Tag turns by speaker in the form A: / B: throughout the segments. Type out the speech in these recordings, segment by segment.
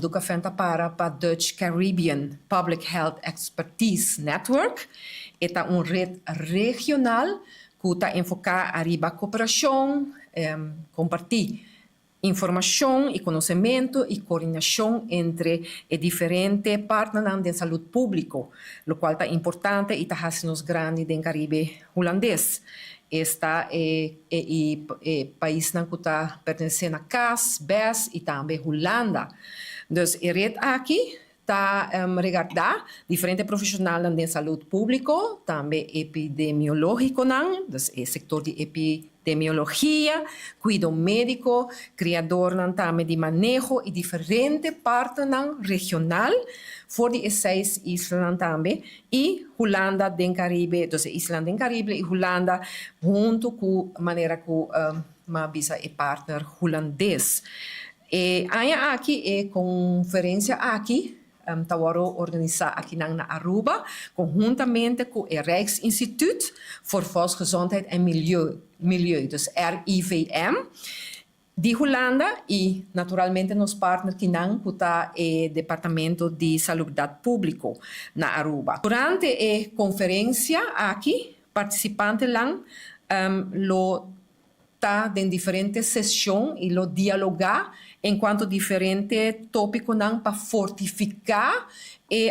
A: do Cafenta para Dutch Caribbean Public Health Expertise Network. Esta uma rede regional que está enfocada arriba cooperação, compartir informação e conhecimento e coordenação entre diferentes partners de saúde pública, o qual é importante e está fazendo grande no Caribe holandês. Esta é o país que está pertencendo a CAS, BES e também Holanda. Então, a rede aqui está regardar diferentes profissionais de saúde pública, também epidemiológico, então, o setor de epidemiologia, cuidado médico, criador também de manejo e diferentes partes regional, voor die 6 islas também, e Holanda do Caribe, então Islândia do Caribe e Holanda, junto com a maneira que uma visa é partner holandês. E há aqui a conferência aqui, Tawaro organizar aqui na Aruba, conjuntamente com o Rijksinstituut voor Volksgezondheid en Milieu, dus RIVM, de Holanda e, naturalmente, nos partners que está o Departamento de Saúde Pública na Aruba. Durante a conferência aqui, participantes lá está em diferentes sessões e lo dialogar enquanto diferentes tópicos para fortificar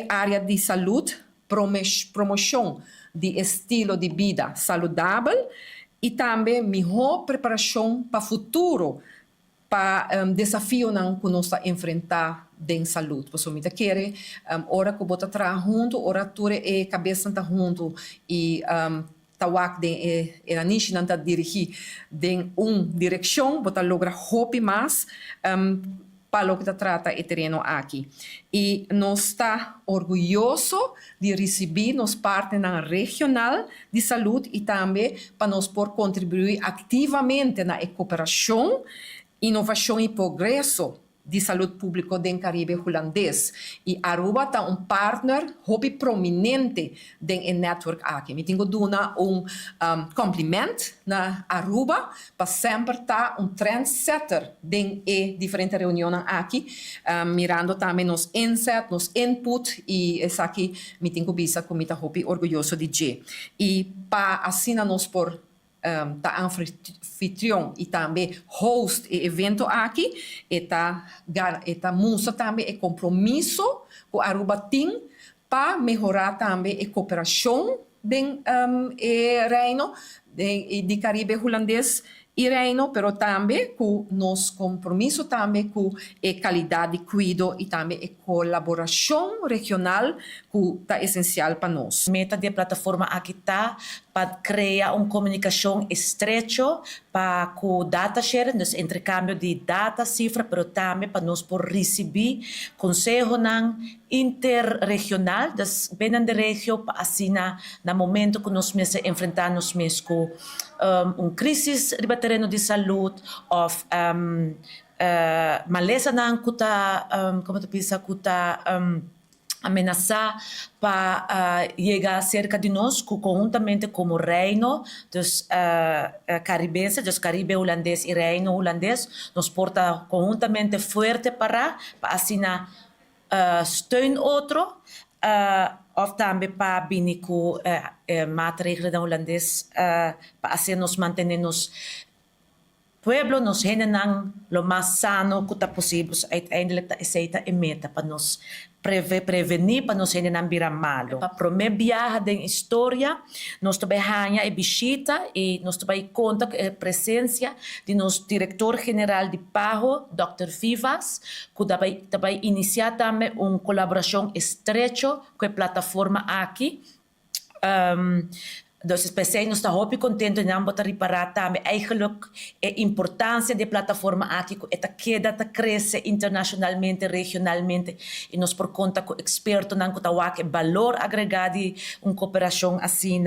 A: a área de saúde, promoção de estilo de vida saudável e também melhor preparação para o futuro, para desafio que nós estamos enfrentar em saúde. Por isso, quer hora que bota atrás junto, hora tura e cabeça está junto e tawak de a niche não dirigir em direção, bota logra hope mais para o que trata o terreno aqui. E nós está orgulhoso de receber nos partners regional de saúde e também para nós por contribuir ativamente na cooperação, inovação e progresso de saúde pública do Caribe holandês. E Aruba está partner hobby prominente do network aqui. Me tenho duna complemento na Aruba para sempre estar trendsetter em diferentes reuniões aqui, mirando também nos insights, nos input e essa aqui me tenho bisa como está hobby orgulhoso de G. E para assim nós por tá anfitrião e também host e evento aqui, eta mostra também o compromisso que a Aruba tem para melhorar também a cooperação do reino de Caribe holandês e reino, pero também com nosso compromisso também com a qualidade de cuidado e também a colaboração regional que está essencial para nós.
B: A meta da plataforma aqui está para criar uma comunicação estreita para o data sharing, então intercâmbio de data, cifra, pero também para nós por receber conselho interregional, das bem da região, para assim no momento que nós enfrentamos com crise de terreno de saúde ou maleza na kuta como tu pensa kuta ameaçar para chegar cerca de nós conjuntamente como reino dos caribenses, dos Caribe holandês e reino holandês, nos porta conjuntamente forte para assim steun outro of também para vir com maatregelen holandês para assim nos mantermos pueblo nos generan lo más sano que possível. Uiteindelijk is het een meta para nos prevenir, para nos generar virar malo. Para primeira viagem da história, nós também ganha e visita e nós também conta com a presença de nosso diretor-geral de PAHO, Dr. Vivas, que também iniciar também uma colaboração estreita com a plataforma aqui. Dus especieel nós estamos muito contentes em ambos reparar também eigenlijk a importância da plataforma aqui que esta queda cresce internacionalmente, regionalmente e nós por conta com expertos não que valor agregado de uma cooperação assim.